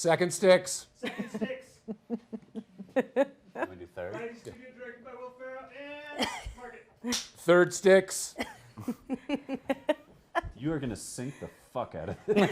Second sticks. Second sticks. Want to do third? Writing studio directed by Will Ferrell and market. Third sticks. You are going to sink the fuck out of it.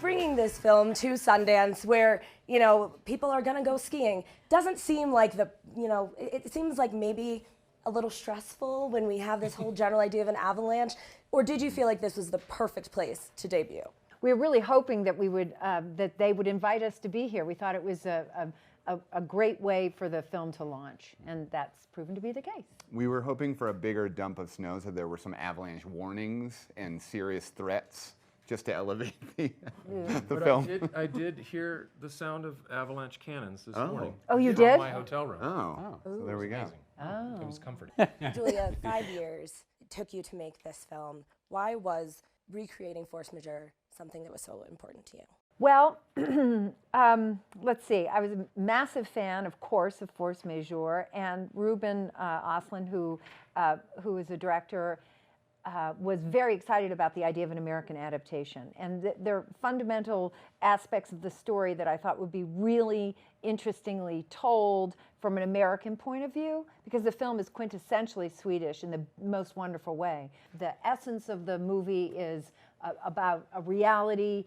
Bringing this film to Sundance where, you know, people are gonna go skiing doesn't seem like it seems like maybe a little stressful when we have this whole general idea of an avalanche, or did you feel like this was the perfect place to debut? We were really hoping that that they would invite us to be here. We thought it was a great way for the film to launch, and that's proven to be the case. We were hoping for a bigger dump of snow so there were some avalanche warnings and serious threats just to elevate the film. I did hear the sound of avalanche cannons this morning. Oh, you in did? my hotel room. So there we go. Amazing. Oh. It was comforting. Julia, 5 years it took you to make this film. Why was recreating Force Majeure something that was so important to you? Well, let's see. I was a massive fan, of course, of Force Majeure, and Ruben Östlund, who is a director, was very excited about the idea of an American adaptation. And there are fundamental aspects of the story that I thought would be really interestingly told from an American point of view, because the film is quintessentially Swedish in the most wonderful way. The essence of the movie is about a reality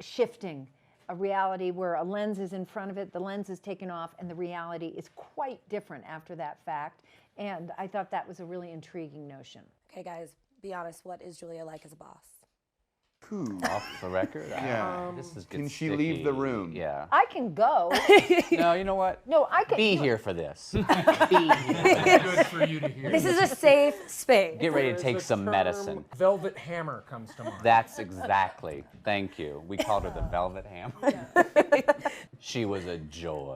shifting, a reality where a lens is in front of it, the lens is taken off, and the reality is quite different after that fact. And I thought that was a really intriguing notion. Okay, guys, be honest. What is Julia like as a boss? Off the record? Yeah. This is Can she sticky. leave the room? Yeah. I can go. No, you know what? No, I can Be here for this. Be here. Good for you to hear. This is a safe space. Get ready to take There's a some term, medicine. Velvet hammer comes to mind. That's exactly. Thank you. We called her the Velvet Hammer. She was a joy.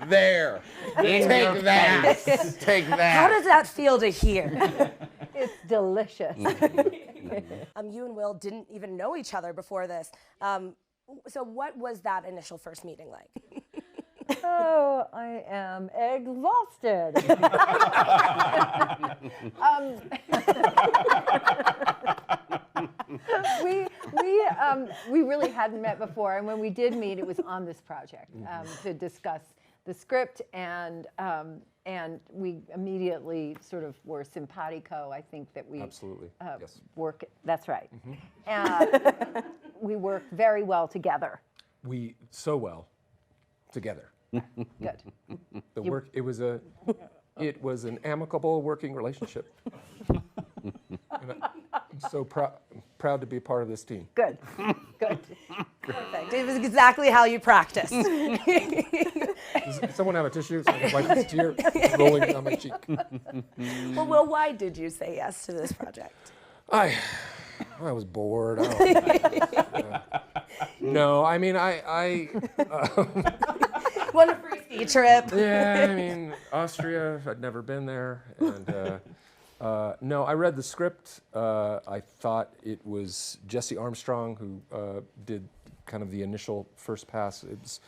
There. In Take your that. face. Take that. How does that feel to hear? It's delicious. You and Will didn't even know each other before this. So what was that initial first meeting like? Oh, I am exhausted. We really hadn't met before, and when we did meet, it was on this project to discuss the script, and we immediately sort of were simpatico. I think that we Absolutely. Yes. work. That's right. And we work very well together. We so well together. Good. The work. It was an amicable working relationship. And I'm so proud to be part of this team. Good. Good. Perfect. It was exactly how you practiced. Does someone have a tissue? So I can wipe this tear rolling down my cheek. Well, Will, why did you say yes to this project? I was bored. No, I mean I One free ski trip. yeah, I mean Austria. I'd never been there, and no, I read the script. I thought it was Jesse Armstrong who did kind of the initial first pass. It's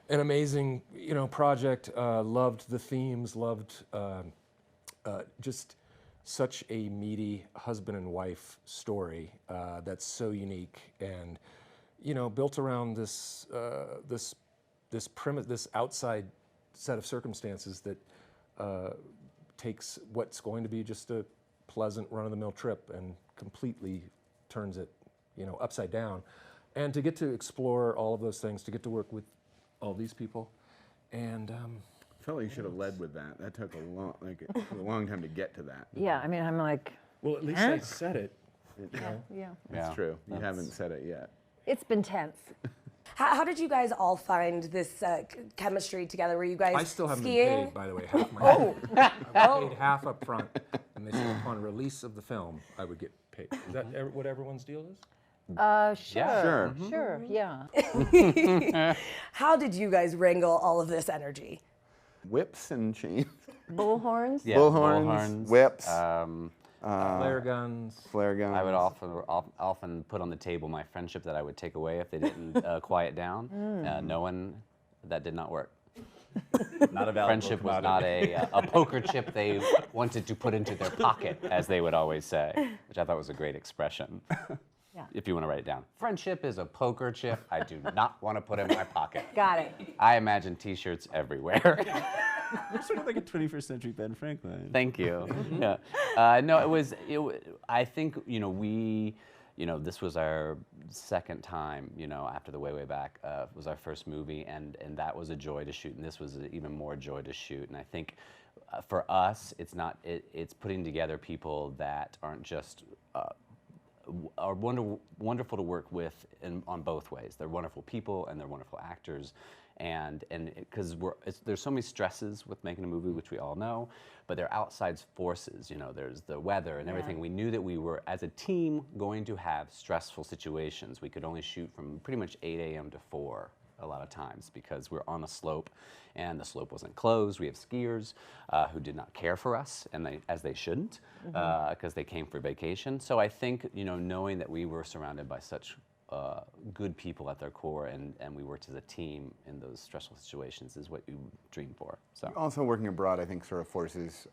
an amazing, project. Loved the themes. Loved just such a meaty husband and wife story that's so unique and built around this premise, this outside set of circumstances that takes what's going to be just a pleasant run-of-the-mill trip and completely turns it, upside down. And to get to explore all of those things, to get to work with all these people, and I felt like you should have led with that. That took a long time to get to that. Yeah, I mean, I'm like, well, at least I said it. yeah. It's true. You haven't said it yet. It's been tense. How did you guys all find this chemistry together? Were you guys I still haven't skiing? been paid, by the way, half my I was paid half up front, and they said upon release of the film, I would get paid. Is that what everyone's deal is? Sure. Yeah. Sure. Sure, yeah. How did you guys wrangle all of this energy? Whips and chains. Bullhorns? Yeah, Bullhorns, whips, Flare guns. flare guns. I would often put on the table my friendship that I would take away if they didn't quiet down. No one, that did not work. Not a valuable Friendship was not a poker chip they wanted to put into their pocket, as they would always say, which I thought was a great expression. Yeah. If you want to write it down. Friendship is a poker chip I do not want to put in my pocket. Got it. I imagine T-shirts everywhere. You're sort of like a 21st century Ben Franklin. Thank you. Yeah. No, I think, this was our second time, after the Way Back, was our first movie, and that was a joy to shoot, and this was an even more joy to shoot. And I think for us, it's putting together people that aren't just are wonderful to work with on both ways. They're wonderful people and they're wonderful actors, and because there's so many stresses with making a movie, which we all know, but they're outside forces. There's the weather and everything. We knew that we were, as a team, going to have stressful situations. We could only shoot from pretty much 8 a.m. to 4 a lot of times because we're on a slope and the slope wasn't closed. We have skiers who did not care for us, and as they shouldn't, because they came for vacation. So I think, knowing that we were surrounded by such good people at their core, and we worked as a team in those stressful situations is what you dream for. So Also working abroad, I think, sort of forces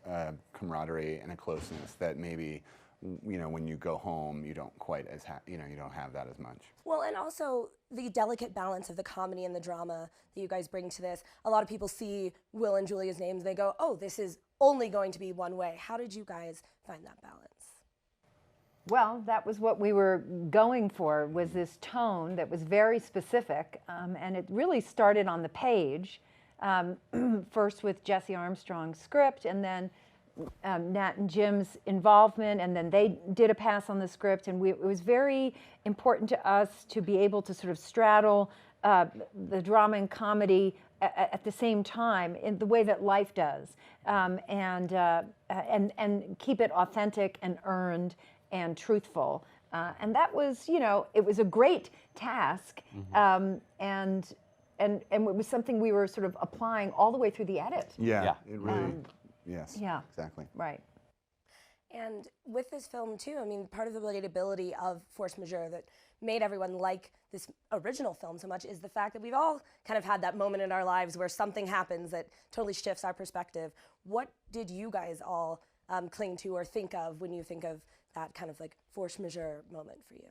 camaraderie and a closeness that maybe, when you go home, you don't quite as you don't have that as much. Well, and also the delicate balance of the comedy and the drama that you guys bring to this. A lot of people see Will and Julia's names, and they go, oh, this is only going to be one way. How did you guys find that balance? Well, that was what we were going for, was this tone that was very specific, and it really started on the page, first with Jesse Armstrong's script, and then Nat and Jim's involvement, and then they did a pass on the script, and it was very important to us to be able to sort of straddle the drama and comedy at the same time in the way that life does, and keep it authentic and earned and truthful. And that was, it was a great task, and it was something we were sort of applying all the way through the edit. Yeah. It really. Yes. Yeah. Exactly. Right. And with this film too, I mean, part of the relatability of Force Majeure that made everyone like this original film so much is the fact that we've all kind of had that moment in our lives where something happens that totally shifts our perspective. What did you guys all cling to or think of when you think of that kind of like Force Majeure moment for you?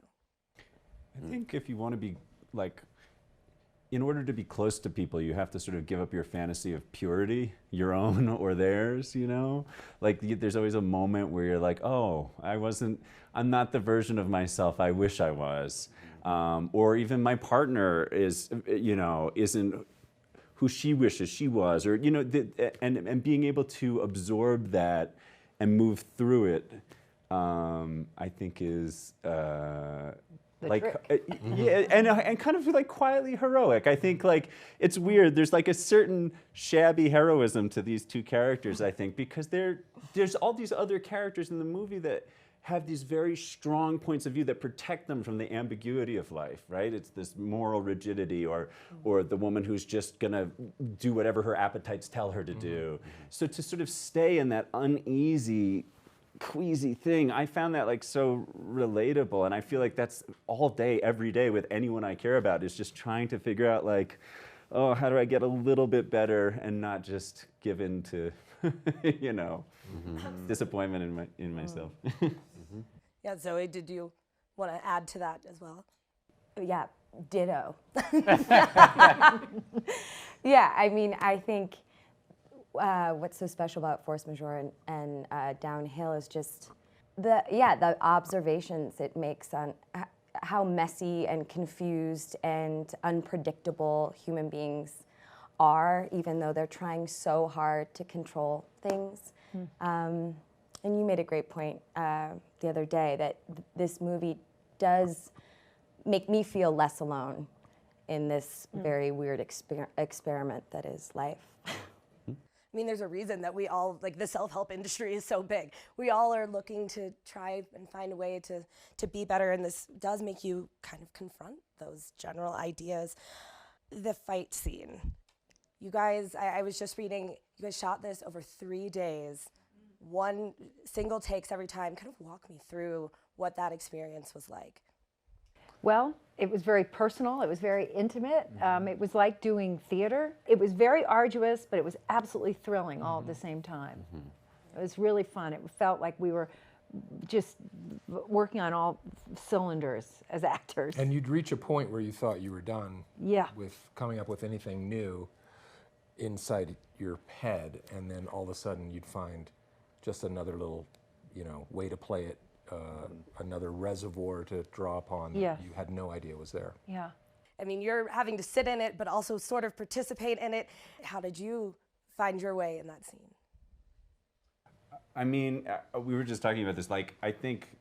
I think if you want to be in order to be close to people, you have to sort of give up your fantasy of purity, your own or theirs, there's always a moment where you're like, oh, I'm not the version of myself I wish I was. Or even my partner isn't who she wishes she was, or, and being able to absorb that and move through it, I think is, and kind of quietly heroic. I think it's weird. There's a certain shabby heroism to these two characters, I think, because there's all these other characters in the movie that have these very strong points of view that protect them from the ambiguity of life, right? It's this moral rigidity, or the woman who's just gonna do whatever her appetites tell her to do. So to sort of stay in that uneasy, queasy thing, I found that so relatable, and I feel like that's all day, every day with anyone I care about, is just trying to figure out oh, how do I get a little bit better and not just give in to, disappointment in myself. Yeah, Zoe, did you want to add to that as well? Yeah, ditto. Yeah, I mean, I think what's so special about Force Majeure and Downhill is just the observations it makes on how messy and confused and unpredictable human beings are, even though they're trying so hard to control things. And you made a great point the other day that this movie does make me feel less alone in this very weird experiment that is life. I mean, there's a reason that we all, the self-help industry is so big. We all are looking to try and find a way to be better, and this does make you kind of confront those general ideas. The fight scene. You guys, I was just reading, you guys shot this over 3 days, one single takes every time. Kind of walk me through what that experience was like. Well, it was very personal. It was very intimate. It was like doing theater. It was very arduous, but it was absolutely thrilling all at the same time. It was really fun. It felt like we were just working on all cylinders as actors. And you'd reach a point where you thought you were done Yeah. with coming up with anything new inside your head, and then all of a sudden you'd find just another little, way to play it, another reservoir to draw upon that Yes. you had no idea was there. Yeah. I mean, you're having to sit in it, but also sort of participate in it. How did you find your way in that scene? I mean, we were just talking about this. Like, I think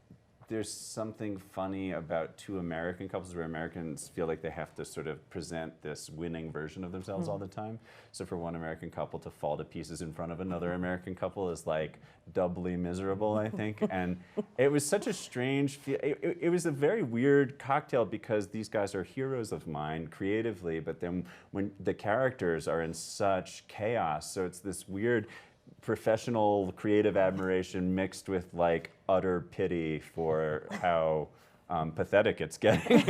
there's something funny about two American couples where Americans feel like they have to sort of present this winning version of themselves all the time. So for one American couple to fall to pieces in front of another American couple is like doubly miserable, I think. And it was such a strange feel. It was a very weird cocktail because these guys are heroes of mine creatively, but then when the characters are in such chaos, so it's this weird professional creative admiration mixed with like utter pity for how pathetic it's getting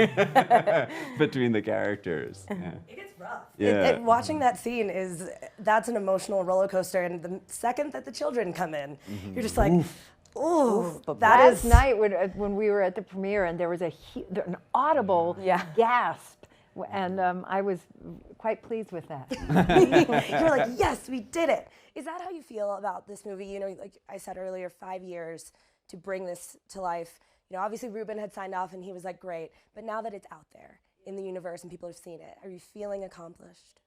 between the characters. Yeah. It gets rough. Yeah. Watching that scene that's an emotional roller coaster. And the second that the children come in, you're just like, ooh, that Last is. night when we were at the premiere and there was an audible gasp, and I was quite pleased with that. You're like, yes, we did it. Is that how you feel about this movie? Like I said earlier, 5 years to bring this to life. Obviously Ruben had signed off and he was like, great. But now that it's out there in the universe and people have seen it, are you feeling accomplished?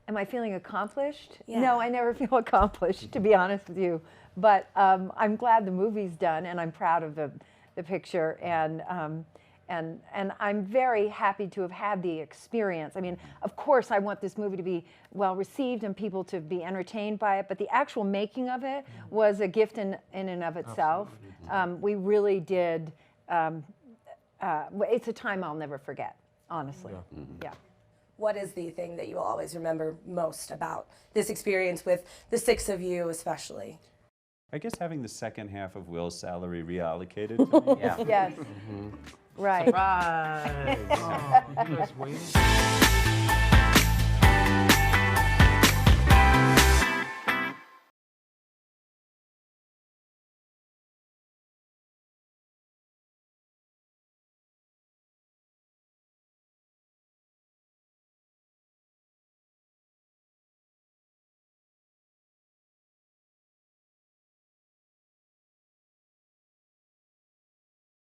Am I feeling accomplished? Yeah. No, I never feel accomplished, to be honest with you. But I'm glad the movie's done, and I'm proud of the picture, and I'm very happy to have had the experience. I mean, of course, I want this movie to be well received and people to be entertained by it, but the actual making of it was a gift in and of itself. We really did. It's a time I'll never forget, honestly. Yeah. What is the thing that you will always remember most about this experience with the six of you, especially? I guess having the second half of Will's salary reallocated to me. Yeah. Yes. Right. Surprise! Oh, you guys waiting?